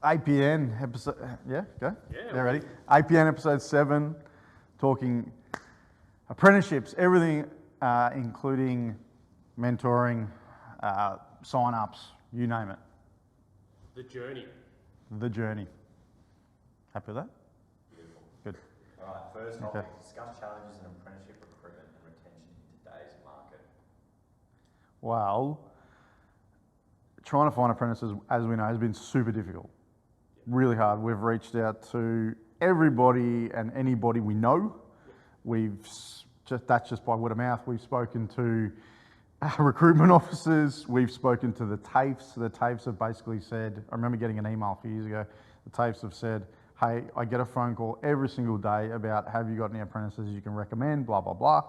APN episode, yeah, go. Yeah, Yeah, ready? APN episode 7, talking apprenticeships, everything, including mentoring, sign-ups, you name it. The journey. The journey. Happy with that? Beautiful. Good. All right, first topic, discuss challenges in apprenticeship recruitment and retention in today's market. Well, trying to find apprentices, as we know, has been super difficult. Really hard. We've reached out to everybody and anybody we know. That's just by word of mouth. We've spoken to recruitment officers. We've spoken to the TAFEs. The TAFEs have basically said, I remember getting an email a few years ago, the TAFEs have said, hey, I get a phone call every single day about, have you got any apprentices you can recommend, blah, blah, blah.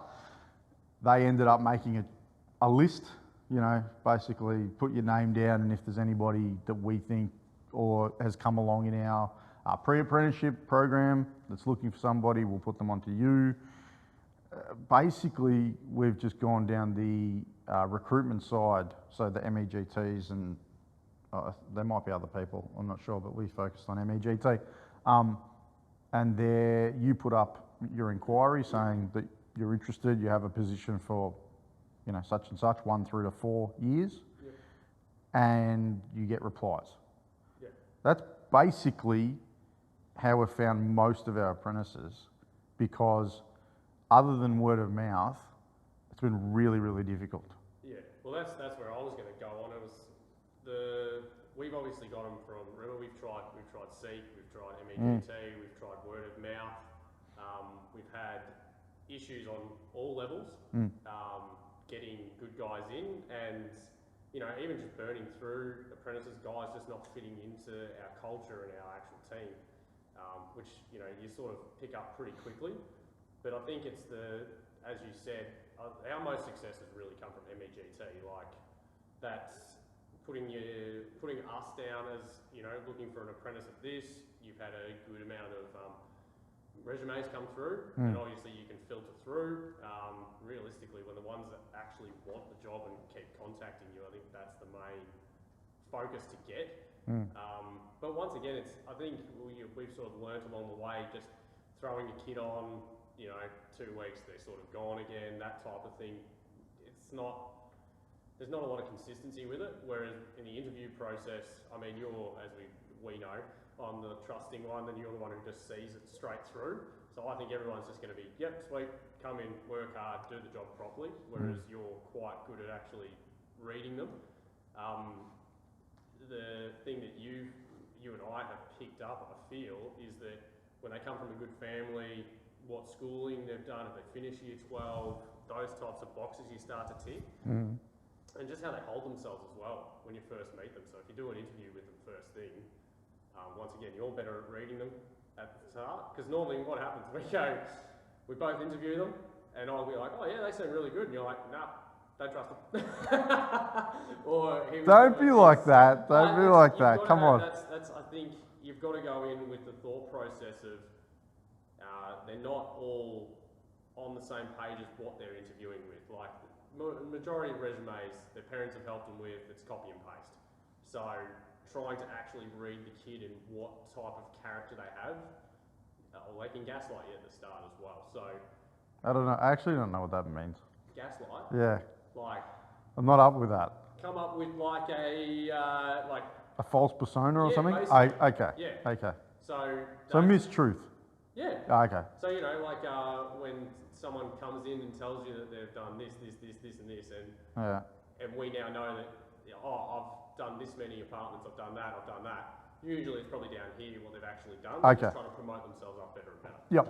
They ended up making a list, you know, basically put your name down, and if there's anybody that we think or has come along in our pre-apprenticeship program that's looking for somebody, we'll put them onto you. Basically, we've just gone down the recruitment side, so the MEGTs and there might be other people, I'm not sure, but we focused on MEGT. And there you put up your inquiry saying that you're interested, you have a position for, you know, such and such, 1 through to 4 years, and you get replies. That's basically how we've found most of our apprentices, because other than word of mouth, it's been really, really difficult. Yeah, well that's where I was going to go on. It was we've obviously got them from, remember we've tried Seek, we've tried MEGT, we've tried word of mouth. We've had issues on all levels, getting good guys in, and you know, even just burning through apprentices, guys just not fitting into our culture and our actual team, which, you know, you sort of pick up pretty quickly. But I think it's as you said, our most success has really come from MEGT. Like, that's putting us down as, you know, looking for an apprentice of this. You've had a good amount of resumes come through, and obviously you can filter through. Realistically, when the ones that actually want the job and keep contacting you, I think that's the main focus to get. But once again, I think we've sort of learnt along the way, just throwing a kid on, you know, 2 weeks, they're sort of gone again, that type of thing. There's not a lot of consistency with it, whereas in the interview process, I mean, you're, as we know, on the trusting one, then you're the one who just sees it straight through. So I think everyone's just going to be, yep, sweet, come in, work hard, do the job properly, whereas you're quite good at actually reading them. The thing that you and I have picked up, I feel, is that when they come from a good family, what schooling they've done, if they finish year 12, those types of boxes you start to tick. And just how they hold themselves as well when you first meet them. So if you do an interview with them first thing, once again, you're better at reading them at the start. Because normally what happens, we both interview them, and I'll be like, oh yeah, they seem really good. And you're like, nah, don't trust them. Don't be like that. Don't be like that. Come on. That's, I think you've got to go in with the thought process of they're not all on the same page as what they're interviewing with. Like, the majority of resumes, their parents have helped them with, it's copy and paste. So trying to actually read the kid and what type of character they have, or they can gaslight you at the start as well. So I don't know. I actually don't know what that means. Gaslight? Yeah. Like, I'm not up with that. Come up with like a false persona or something? Okay. Yeah. Okay. So mistruth. Yeah. Okay. So, you know, like when someone comes in and tells you that they've done this, and this, and we now know that, I've done this many apartments, I've done that. Usually it's probably down here what they've actually done. They're just trying to promote themselves up better and better. Yep.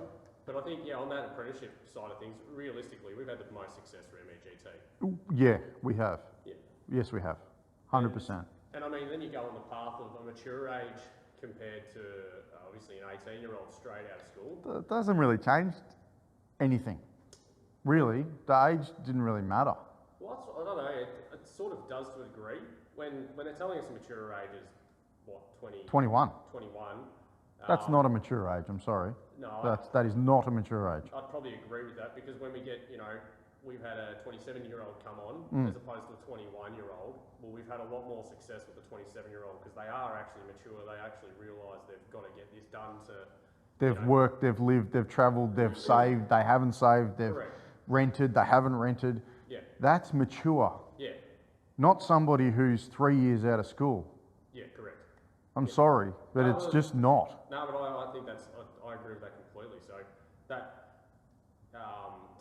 But I think, on that apprenticeship side of things, realistically, we've had the most success for MEGT. Yeah, we have. Yeah. Yes, we have. 100%. And I mean, then you go on the path of a mature age compared to obviously an 18-year-old straight out of school. It doesn't really change anything. Really, the age didn't really matter. Well, I don't know, it sort of does to a degree. When they're telling us a mature age is, what, 21. 21. That's not a mature age, I'm sorry. No. That is not a mature age. I'd probably agree with that, because when we get, we've had a 27-year-old come on as opposed to a 21-year-old. Well, we've had a lot more success with the 27-year-old because they are actually mature. They actually realise they've got to get this done to. They've worked, they've lived, they've travelled, they've saved, they haven't saved, they've Correct. rented, they haven't rented. Yeah. That's mature. Yeah. Not somebody who's 3 years out of school. Yeah, correct. I'm sorry, but No, it's just not. No, but I think I agree with that completely. So that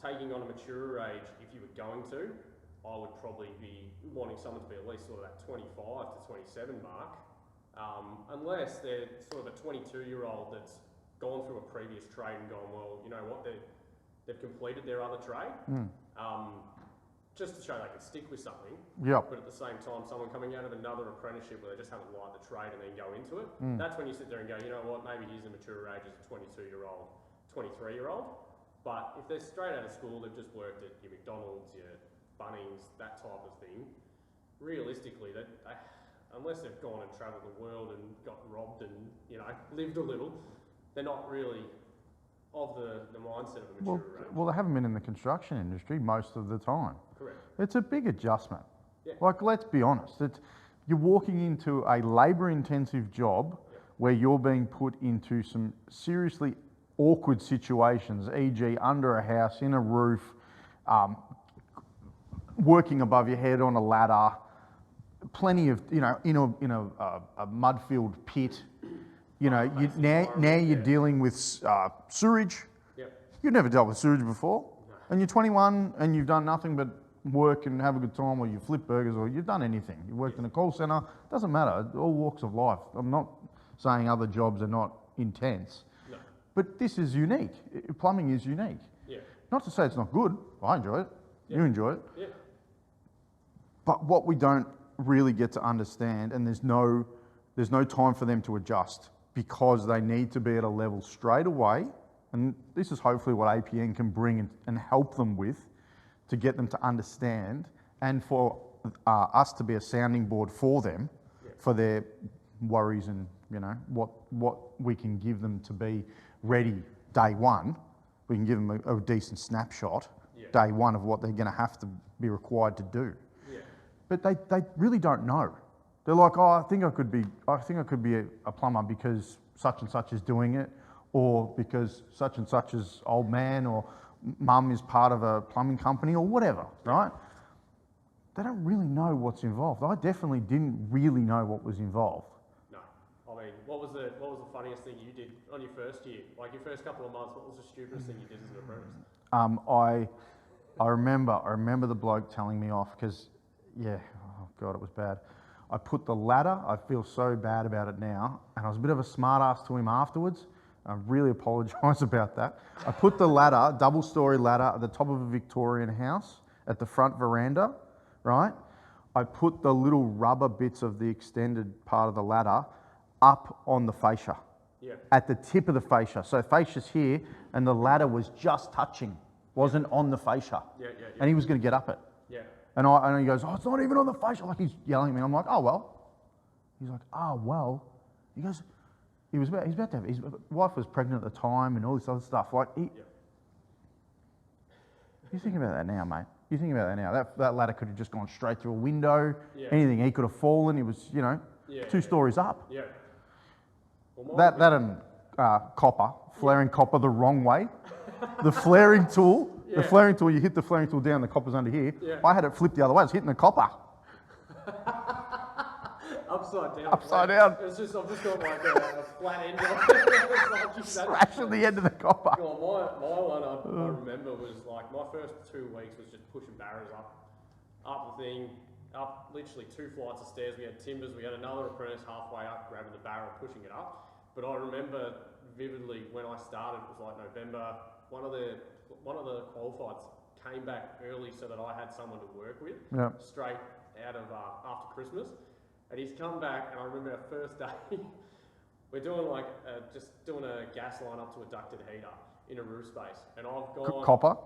taking on a maturer age, if you were going to, I would probably be wanting someone to be at least sort of that 25 to 27 mark, unless they're sort of a 22-year-old that's gone through a previous trade and gone, well, you know what, they've completed their other trade, just to show they can stick with something. Yep. But at the same time, someone coming out of another apprenticeship where they just haven't liked the trade and then go into it, that's when you sit there and go, you know what, maybe he's a mature age as a 22-year-old, 23-year-old. But if they're straight out of school, they've just worked at your McDonald's, your Bunnings, that type of thing, realistically, unless they've gone and travelled the world and got robbed and, you know, lived a little, they're not really of the mindset of a mature age. Well, they haven't been in the construction industry most of the time. Correct. It's a big adjustment. Yeah. Like, let's be honest. You're walking into a labour-intensive job where you're being put into some seriously awkward situations, e.g. under a house, in a roof, working above your head on a ladder, plenty of, you know, in a mud-filled pit. You know, now you're dealing with sewage. Yep. You've never dealt with sewage before. No. And you're 21 and you've done nothing but work and have a good time, or you flip burgers, or you've done anything. You've worked in a call centre. Doesn't matter. All walks of life. I'm not saying other jobs are not intense. No. But this is unique. Plumbing is unique. Yeah. Not to say it's not good. I enjoy it. Yeah. You enjoy it. Yeah. But what we don't really get to understand, and there's no time for them to adjust, because they need to be at a level straight away. And this is hopefully what APN can bring and help them with, to get them to understand, and for us to be a sounding board for them, for their worries and, you know, what we can give them to be ready day one. We can give them a decent snapshot day one of what they're going to have to be required to do. Yeah. But they really don't know. They're like, oh, I think I could be a plumber because such and such is doing it, or because such and such is old man or mum is part of a plumbing company or whatever, right? They don't really know what's involved. I definitely didn't really know what was involved. No. I mean, what was the funniest thing you did on your first year? Like your first couple of months, what was the stupidest thing you did as an apprentice? I remember the bloke telling me off because, oh God, it was bad. I put the ladder, I feel so bad about it now, and I was a bit of a smart ass to him afterwards. I really apologise about that. I put the ladder, double-storey ladder, at the top of a Victorian house at the front veranda, right? I put the little rubber bits of the extended part of the ladder up on the fascia, at the tip of the fascia. So fascia's here, and the ladder was just touching, wasn't on the fascia. And he was going to get up it. Yeah. And he goes, oh, it's not even on the fascia. Like, he's yelling at me. I'm like, oh, well. He's like, oh, well. He goes, he's about to have, his wife was pregnant at the time and all this other stuff. Like, you think about that now, mate. You think about that now. That ladder could have just gone straight through a window. Yeah. Anything. He could have fallen. He was, you know, 2 stories up. Yeah. Well, that and copper, flaring copper the wrong way. The flaring tool. The flaring tool, you hit the flaring tool down, the copper's under here. Yeah. I had it flipped the other way, I was hitting the copper. Upside down. Upside down. I've just got like a flat end on it. Scratching the end of the copper. Well, my one I remember was like, my first 2 weeks was just pushing barrows up the thing, up literally 2 flights of stairs. We had timbers, we had another apprentice halfway up, grabbing the barrow, pushing it up. But I remember vividly when I started, it was like November, one of the qualifieds came back early so that I had someone to work with, straight out of after Christmas. And he's come back, and I remember our first day, we're doing like just doing a gas line up to a ducted heater in a roof space, and I've gone copper. Copper.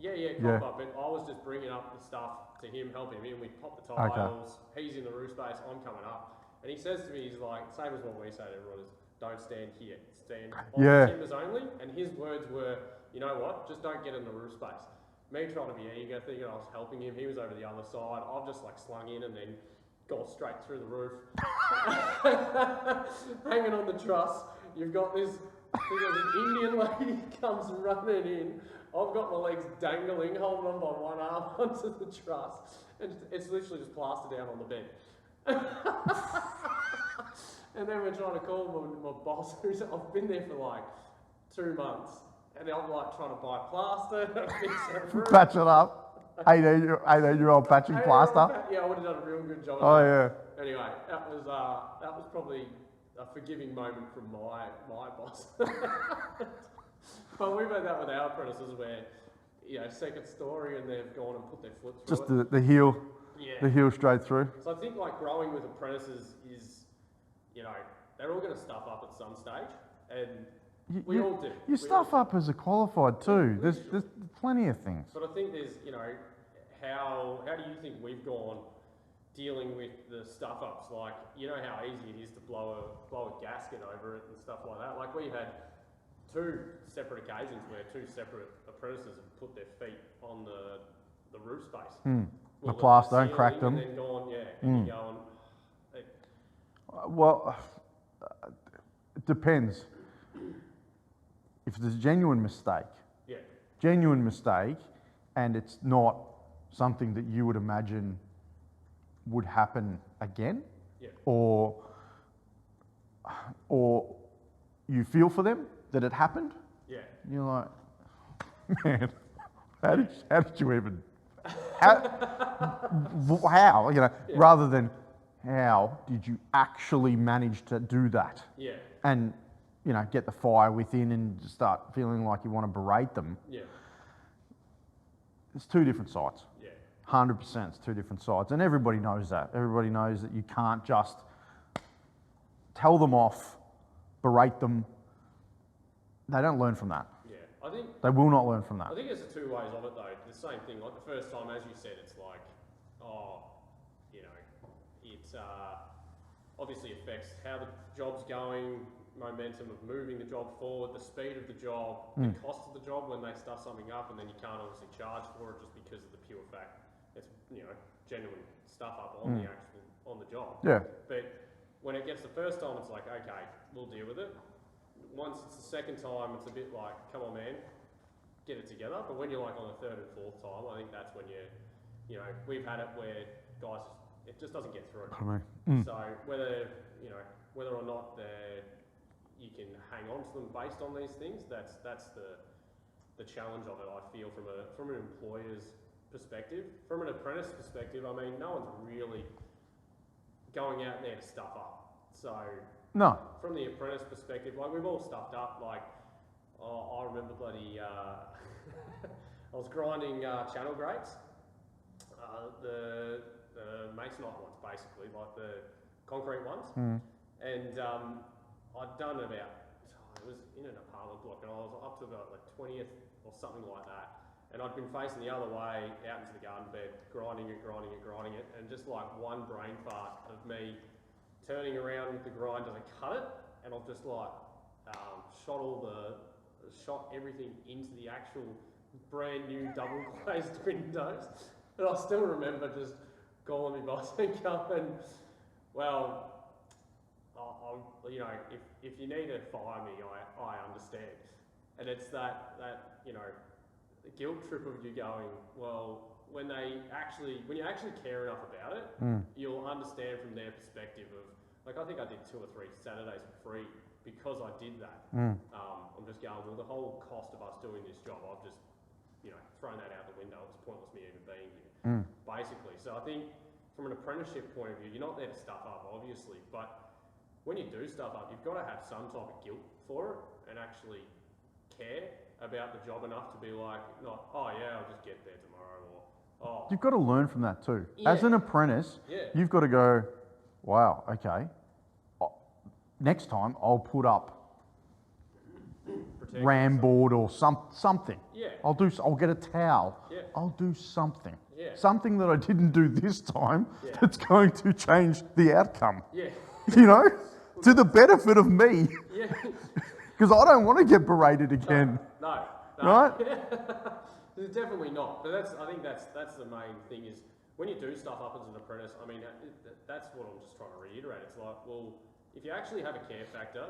But I was just bringing up the stuff to him, helping him. We pop the tiles. Okay. He's in the roof space. I'm coming up, and he says to me, he's like, same as what we say to everyone is, don't stand here, stand on the timbers only. And his words were, you know what, just don't get in the roof space. me trying to be eager, thinking I was helping him. He was over the other side. I've just like slung in and then got straight through the roof. Hanging on the truss. You've got this thing of an Indian lady comes running in. I've got my legs dangling, holding on by one arm onto the truss. And it's literally just plastered down on the bed. And then we're trying to call my boss, who's I've been there for like 2 months. And I'm like trying to buy plaster, fix that roof. Patch it up. 18-year-old patching plaster. Yeah, I would have done a real good job. Oh yeah. Anyway, that was probably a forgiving moment from my boss. But we've had that with our apprentices where, you know, second story and they've gone and put their foot through Just it. the heel. Yeah. The heel straight through. So I think like growing with apprentices is, you know, they're all going to stuff up at some stage, and we all do. You stuff up as a qualified too. There's plenty of things. But I think there's, you know, how do you think we've gone dealing with the stuff ups? Like, you know how easy it is to blow a gasket over it and stuff like that. Like we had 2 separate occasions where 2 separate apprentices have put their feet on the roof space. The plaster and cracked them. And then gone, and you're going. Well, it depends. If there's a genuine mistake, and it's not something that you would imagine would happen again, or you feel for them that it happened, you're like, man, how did you even, how, you know, rather than how did you actually manage to do that? And, you know, get the fire within and start feeling like you want to berate them. It's 2 different sides. 100% it's 2 different sides. And everybody knows that. Everybody knows that you can't just tell them off, berate them. They don't learn from that. I think they will not learn from that. I think there's 2 ways of it though. The same thing, like the first time, as you said, it's like, you know, it obviously affects how the job's going, momentum of moving the job forward, the speed of the job, the cost of the job when they stuff something up, and then you can't obviously charge for it just because of the pure fact it's, you know, genuine stuff up on the job. But when it gets the first time, it's like, okay, we'll deal with it. Once it's the second time, it's a bit like, come on, man, get it together. But when you're like on the 3rd and 4th time, I think that's when you know, we've had it where guys, it just doesn't get through. So whether or not you can hang on to them based on these things, that's the challenge of it. I feel from an employer's perspective, from an apprentice perspective. I mean, no one's really going out there to stuff up. So no. From the apprentice perspective, like we've all stuffed up. Like I remember bloody I was grinding channel grates, the masonite ones basically, like the concrete ones, and I'd done about, it was in an apartment block and I was up to about the 20th or something like that. And I'd been facing the other way out into the garden bed, grinding it, and just like one brain fart of me turning around with the grinder to cut it, and I've just like shot everything into the actual brand new double glazed windows. And I still remember just calling my boss and going, well, you know, if you need to fire me, I understand. And it's that you know, the guilt trip of you going, well, when you actually care enough about it, you'll understand from their perspective of, like, I think I did 2 or 3 Saturdays for free because I did that. I'm just going, well, the whole cost of us doing this job, I've just, you know, thrown that out the window. It's pointless me even being here, basically. So I think from an apprenticeship point of view, you're not there to stuff up, obviously, but when you do stuff up, you've got to have some type of guilt for it and actually care about the job enough to be like, not, oh yeah, I'll just get there tomorrow, or, oh. You've got to learn from that too. As an apprentice, you've got to go, wow, okay, next time I'll put up ram board or something. I'll get a towel. I'll do something. Something that I didn't do this time that's going to change the outcome. You know, to the benefit of me. Because I don't want to get berated again. No. Right? There's definitely not. But I think that's the main thing is when you do stuff up as an apprentice. I mean, that's what I'm just trying to reiterate. It's like, well, if you actually have a care factor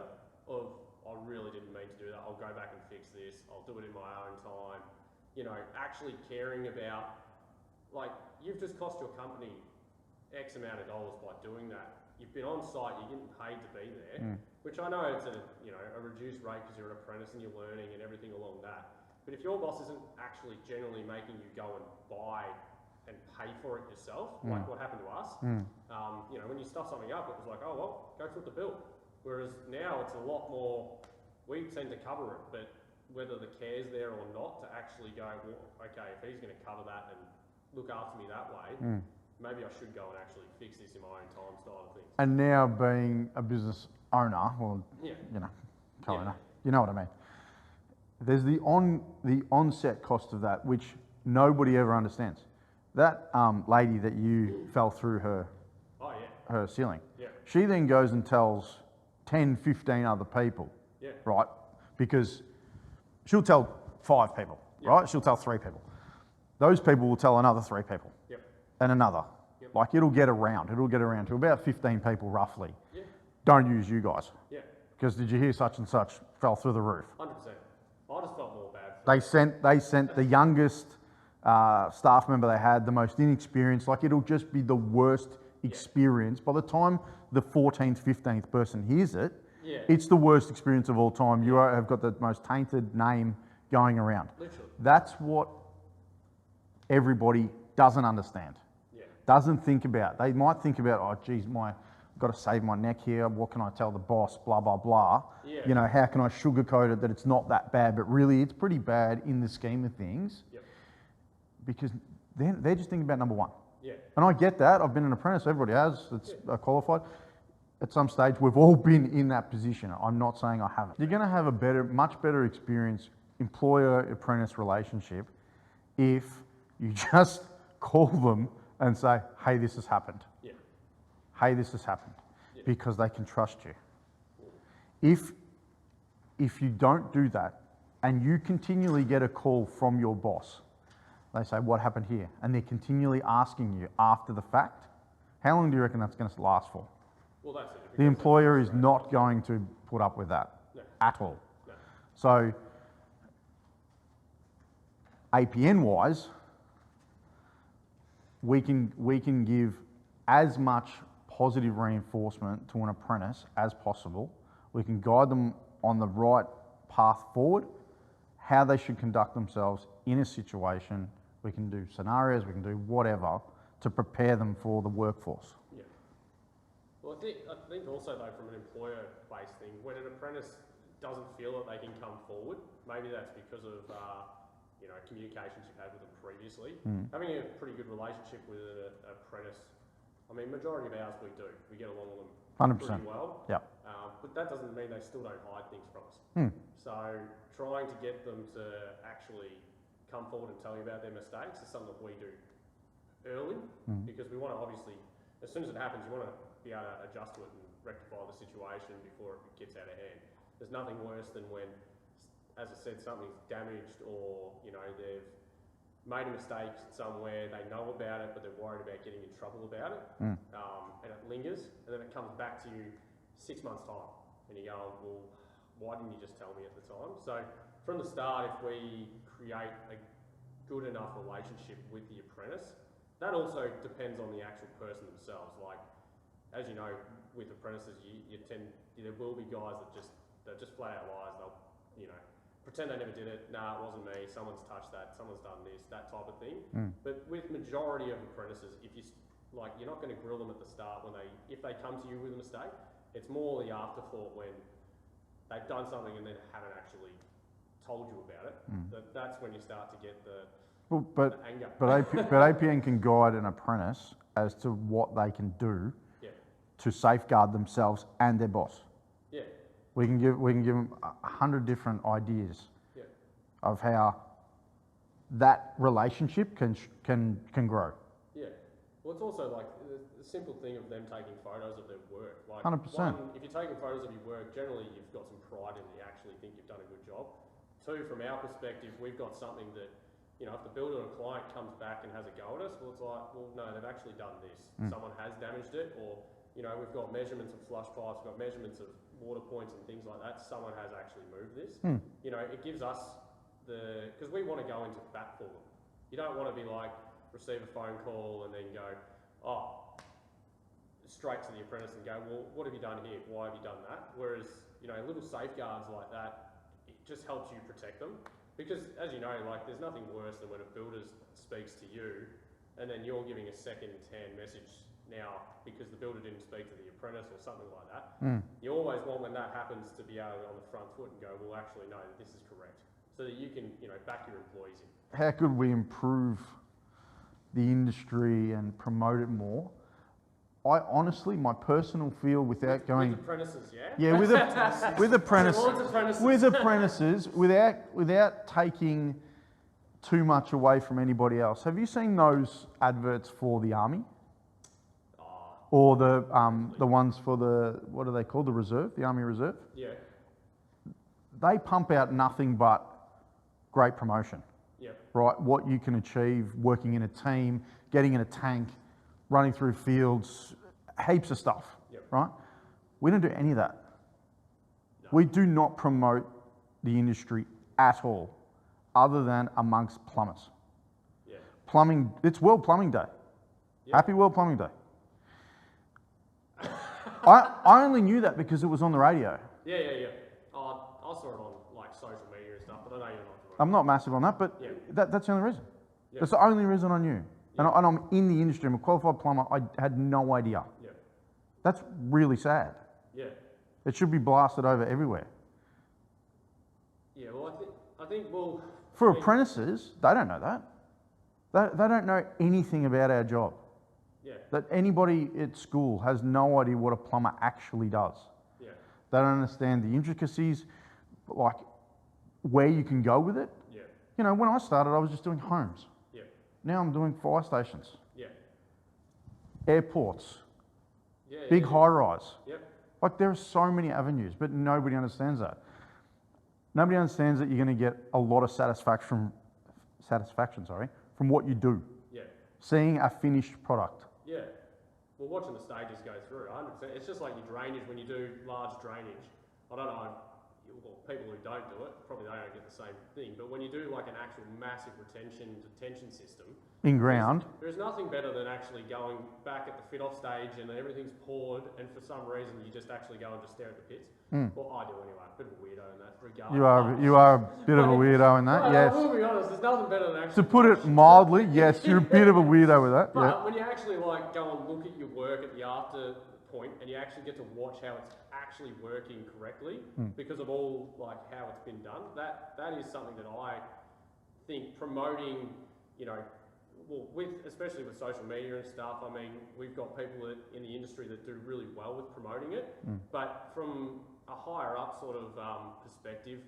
of I really didn't mean to do that. I'll go back and fix this. I'll do it in my own time. You know, actually caring about, like, you've just cost your company X amount of dollars by doing that. You've been on site, you're getting paid to be there, which I know it's a reduced rate because you're an apprentice and you're learning and everything along that. But if your boss isn't actually generally making you go and buy and pay for it yourself, like what happened to us, when you stuff something up, it was like, oh well, go foot the bill. Whereas now it's a lot more, we tend to cover it, but whether the care's there or not, to actually go, well, okay, if he's going to cover that and look after me that way, maybe I should go and actually fix this in my own time style of things. And now being a business owner, well, co-owner, you know what I mean. There's the onset cost of that, which nobody ever understands. That lady that you fell through her ceiling, she then goes and tells 10, 15 other people, right? Because she'll tell 5 people, right? She'll tell 3 people. Those people will tell another 3 people, and another. Like it'll get around to about 15 people roughly. Don't use you guys. Because did you hear such and such fell through the roof? 100%. I just felt more bad. They sent the youngest staff member they had, the most inexperienced. Like it'll just be the worst experience. By the time the 14th, 15th person hears it, it's the worst experience of all time. You have got the most tainted name going around. Literally. That's what everybody doesn't understand. Doesn't think about. They might think about, oh geez, I've got to save my neck here. What can I tell the boss? Blah, blah, blah. You know, how can I sugarcoat it that it's not that bad? But really, it's pretty bad in the scheme of things. Because they're just thinking about number one. And I get that. I've been an apprentice. Everybody has. It's qualified. At some stage, we've all been in that position. I'm not saying I haven't. You're going to have a much better experience, employer-apprentice relationship if you just call them and say, hey, this has happened. Hey, this has happened. Because they can trust you. If you don't do that and you continually get a call from your boss, they say, what happened here? And they're continually asking you after the fact, how long do you reckon that's going to last for? Well, that's it. The employer is not going to put up with that at all. So, APN-wise, we can give as much positive reinforcement to an apprentice as possible. We can guide them on the right path forward, how they should conduct themselves in a situation. We can do scenarios, we can do whatever to prepare them for the workforce. Well, I think also though from an employer-based thing, when an apprentice doesn't feel that they can come forward, maybe that's because of communications you've had with them previously. Having a pretty good relationship with an apprentice, I mean, majority of ours we do. We get along with them 100%. pretty well. But that doesn't mean they still don't hide things from us. So trying to get them to actually come forward and tell you about their mistakes is something that we do early because we want to obviously, as soon as it happens, you want to be able to adjust to it and rectify the situation before it gets out of hand. There's nothing worse than when, as I said, something's damaged or, they've made a mistake somewhere, they know about it, but they're worried about getting in trouble about it, and it lingers, and then it comes back to you 6 months' time, and you go, well, why didn't you just tell me at the time? So from the start, if we create a good enough relationship with the apprentice, that also depends on the actual person themselves. Like, as you know, with apprentices, there will be guys that just flat out lies. They'll, pretend they never did it. Nah, it wasn't me. Someone's touched that. Someone's done this. That type of thing. But with majority of apprentices, if you're not going to grill them at the start if they come to you with a mistake. It's more the afterthought when they've done something and then haven't actually told you about it. That's when you start to get the anger. But APN can guide an apprentice as to what they can do to safeguard themselves and their boss. We can give them 100 different ideas of how that relationship can grow. Well, it's also like the simple thing of them taking photos of their work. Like 100%. One, if you're taking photos of your work, generally you've got some pride in it. You actually think you've done a good job. Two, from our perspective, we've got something that you know, if the builder or client comes back and has a go at us, well, it's like, well, no, they've actually done this. Someone has damaged it, or, you know, we've got measurements of flush pipes, we've got measurements of water points and things like that. Someone has actually moved this. You know, it gives us because we want to go into bat for them. You don't want to be like, receive a phone call and then go, oh, straight to the apprentice and go, well, what have you done here? Why have you done that? Whereas, you know, little safeguards like that, it just helps you protect them. Because as you know, like there's nothing worse than when a builder speaks to you and then you're giving a second-hand message now because the builder didn't speak to the apprentice or something like that. You always want when that happens to be able to go on the front foot and go, well, actually, no, this is correct. So that you can, you know, back your employees in. How could we improve the industry and promote it more? I honestly, my personal feel without going... With apprentices, yeah? Yeah, with apprentices, without taking too much away from anybody else. Have you seen those adverts for the army? Or the ones for the, what are they called? The reserve, the Army Reserve? Yeah. They pump out nothing but great promotion. Yeah. Right? What you can achieve working in a team, getting in a tank, running through fields, heaps of stuff. Yep. Right? We don't do any of that. No. We do not promote the industry at all, other than amongst plumbers. Yeah. Plumbing, it's World Plumbing Day. Yep. Happy World Plumbing Day. I only knew that because it was on the radio. Yeah. I saw it on like social media and stuff, but I know you're not doing it. I'm not massive on that, but Yeah. that's the only reason. Yeah. That's the only reason I knew. Yeah. And I'm in the industry, I'm a qualified plumber, I had no idea. Yeah. That's really sad. Yeah. It should be blasted over everywhere. Yeah, well, I think, well... For I mean, apprentices, they don't know that. They don't know anything about our job. Yeah. That anybody at school has no idea what a plumber actually does. Yeah. They don't understand the intricacies, like where you can go with it. Yeah. You know, when I started, I was just doing homes. Yeah. Now I'm doing fire stations, Yeah. airports, Yeah. big high-rise. Yep. Like there are so many avenues, but nobody understands that. Nobody understands that you're going to get a lot of satisfaction from what you do. Yeah. Seeing a finished product. Yeah. Well, watching the stages go through, 100%. It's just like your drainage, when you do large drainage. I don't know, well, people who don't do it, probably they don't get the same thing, but when you do like an actual massive detention system, In ground. there's nothing better than actually going back at the fit-off stage and everything's poured, and for some reason you just actually go and just stare at the pits. Well, I do anyway. A bit of a weirdo in that regard. You are a bit of a weirdo in that, Well, yes. I will be honest, there's nothing better than actually... To put it mildly, yes, you're a bit of a weirdo with that. But Yeah. when you actually like go and look at your work at the after point, and you actually get to watch how it's actually working correctly because of all like how it's been done, that is something that I think promoting, you know, well, especially with social media and stuff. I mean, we've got people in the industry that do really well with promoting it, but from a higher up sort of perspective,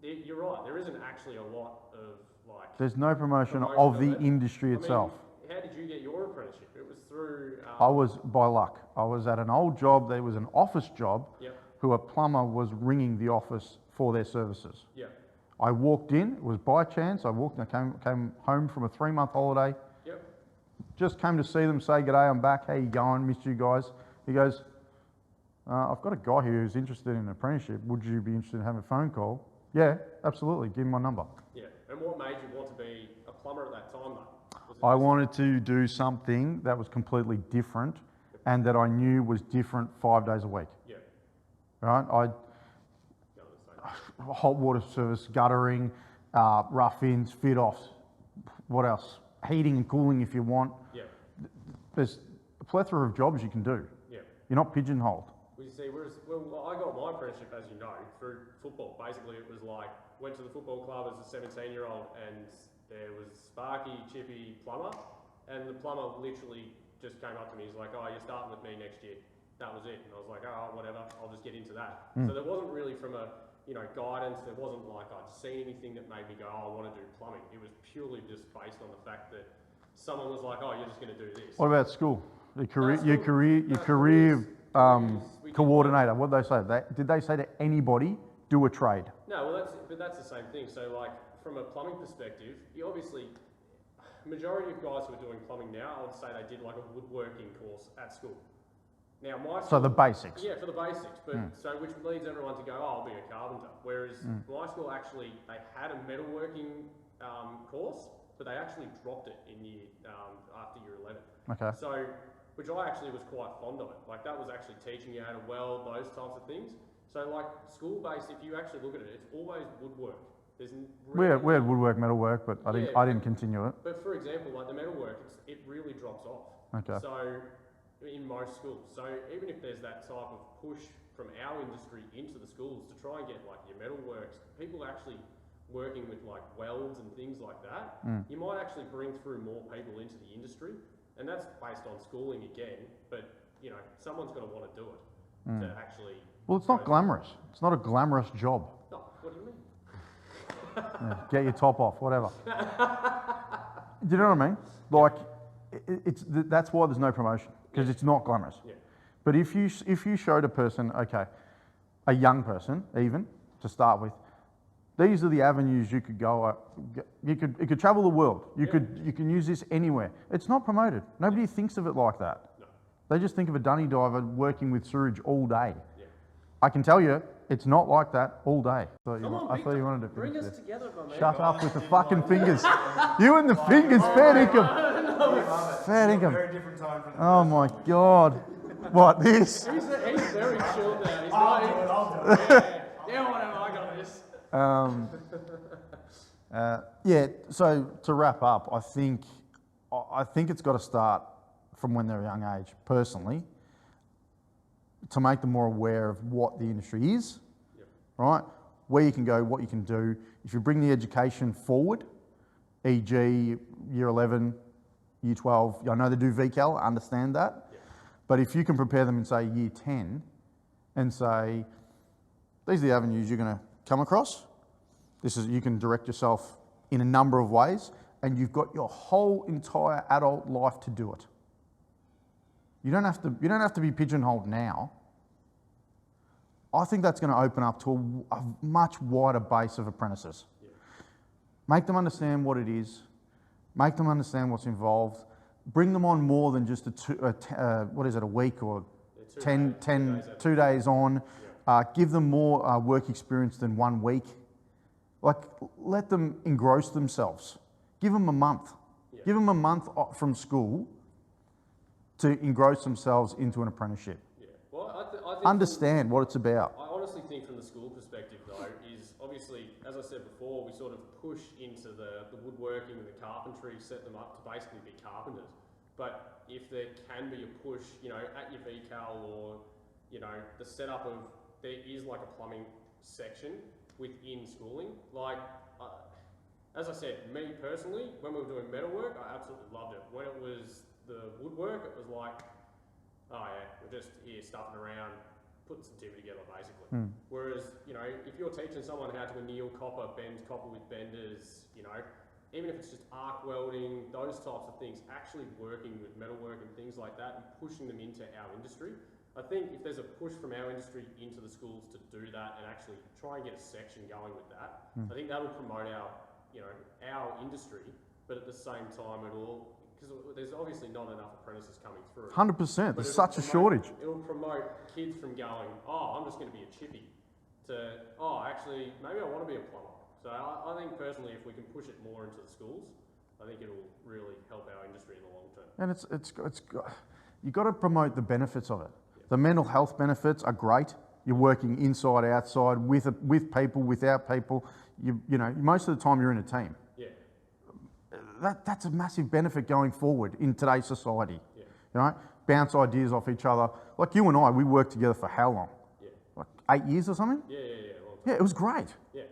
you're right. There isn't actually a lot of like. There's no promotion of the industry itself. I mean, how did you get your apprenticeship? It was through... I was by luck. I was at an old job. There was an office job. Yep. Who a plumber was ringing the office for their services. Yeah. I walked in. It was by chance. I came home from a 3-month holiday. Yep. Just came to see them, say g'day. I'm back. How you going? Missed you guys. He goes, I've got a guy here who's interested in an apprenticeship. Would you be interested in having a phone call? Yeah, absolutely. Give him my number. Yeah. And what made you want to be a plumber at that time, though? I wanted to do something that was completely different and that I knew was different 5 days a week. Yeah. Right? Hot water service, guttering, rough-ins, fit-offs, what else? Heating and cooling if you want. Yeah. There's a plethora of jobs you can do. Yeah. You're not pigeonholed. We see, well, I got my apprenticeship, as you know, through football. Basically, it was like, went to the football club as a 17-year-old and there was Sparky, Chippy, plumber, and the plumber literally just came up to me. He's like, oh, you're starting with me next year. That was it. And I was like, oh, whatever, I'll just get into that. So there wasn't really from a, you know, guidance. There wasn't like I'd seen anything that made me go, oh, I want to do plumbing. It was purely just based on the fact that someone was like, oh, you're just going to do this. What about school? Your career We did coordinator, what did they say? Did they say to anybody, do a trade? No, well, that's the same thing. So like from a plumbing perspective, you obviously, majority of guys who are doing plumbing now, I would say they did like a woodworking course at school. Now my So school, the basics. yeah, for the basics, but so which leads everyone to go, oh, I'll be a carpenter. Whereas my school actually, they had a metalworking course, but they actually dropped it in year after year 11. Okay. So, which I actually was quite fond of it. Like that was actually teaching you how to weld, those types of things. So like school-based, if you actually look at it, it's always woodwork. There's We had woodwork, metalwork, but I didn't continue it. But for example, like the metalwork, it really drops off. Okay. So in most schools, so even if there's that type of push from our industry into the schools to try and get like your metalworks, people actually working with like welds and things like that, you might actually bring through more people into the industry, and that's based on schooling again. But you know, someone's got to want to do it to actually. Well, it's not glamorous. It's not a glamorous job. No, what do you mean? Yeah, get your top off, whatever. Do you know what I mean? Like, that's why there's no promotion, because it's not glamorous. Yeah. But if you showed a person, okay, a young person even to start with, these are the avenues you could go. You could travel the world. You can use this anywhere. It's not promoted. Nobody thinks of it like that. No. They just think of a dunny diver working with sewage all day. Yeah. I can tell you, it's not like that all day. I thought you wanted to bring finish us this. together, my man. Shut up with the fucking fingers. You and the fingers, fair dinkum. Fair dinkum. Very different time from the Oh my God. What, this? He's very chilled now. He's not. I'll do it. Yeah, whatever. I got this. Yeah, so to wrap up, I think it's got to start from when they're a young age, personally, to make them more aware of what the industry is, right? Where you can go, what you can do. If you bring the education forward, e.g. year 11, year 12, I know they do VCAL, I understand that, but if you can prepare them in, say, year 10 and say, these are the avenues you're going to come across, you can direct yourself in a number of ways, and you've got your whole entire adult life to do it. You don't have to be pigeonholed now. I think that's going to open up to a much wider base of apprentices. Yeah. Make them understand what it is. Make them understand what's involved. Bring them on more than just a week or 2 days on. Yeah. Give them more work experience than 1 week. Like, let them engross themselves. Give them a month. Yeah. Give them a month from school to engross themselves into an apprenticeship. Yeah. Well, I think Understand what it's about. I honestly think from the school perspective though, is obviously, as I said before, we sort of push into the woodworking and the carpentry, set them up to basically be carpenters. But if there can be a push, you know, at your VCAL or, you know, the setup of, there is like a plumbing section within schooling. Like, as I said, me personally, when we were doing metalwork, I absolutely loved it. When it was the woodwork, it was like, oh yeah, we're just here stuffing around, putting some timber together basically. Whereas, you know, if you're teaching someone how to anneal copper, bend copper with benders, you know, even if it's just arc welding, those types of things, actually working with metalwork and things like that and pushing them into our industry. I think if there's a push from our industry into the schools to do that and actually try and get a section going with that, I think that'll promote our industry, but at the same time it'll, because there's obviously not enough apprentices coming through. 100%, there's such a shortage. It'll promote kids from going, oh, I'm just going to be a chippy, to, oh, actually, maybe I want to be a plumber. So I think personally, if we can push it more into the schools, I think it'll really help our industry in the long term. And you've got to promote the benefits of it. The mental health benefits are great. You're working inside, outside, with people, without people. You know, most of the time you're in a team. Yeah. That's a massive benefit going forward in today's society. Yeah. You know, bounce ideas off each other. Like you and I, we worked together for how long? Yeah. Like 8 years or something? Yeah, long time. Yeah, it was great. Yeah.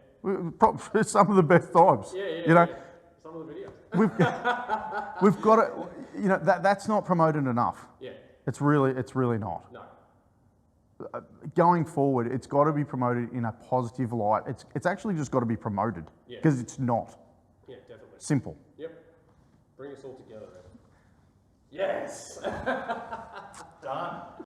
Probably some of the best times. Yeah, you know, yeah. Some of the videos. we've got to, you know, that's not promoted enough. Yeah. It's really not. No. Going forward, it's got to be promoted in a positive light. It's actually just got to be promoted because it's not. Yeah, definitely. Simple. Yep. Bring us all together, Ev. Yes. Done.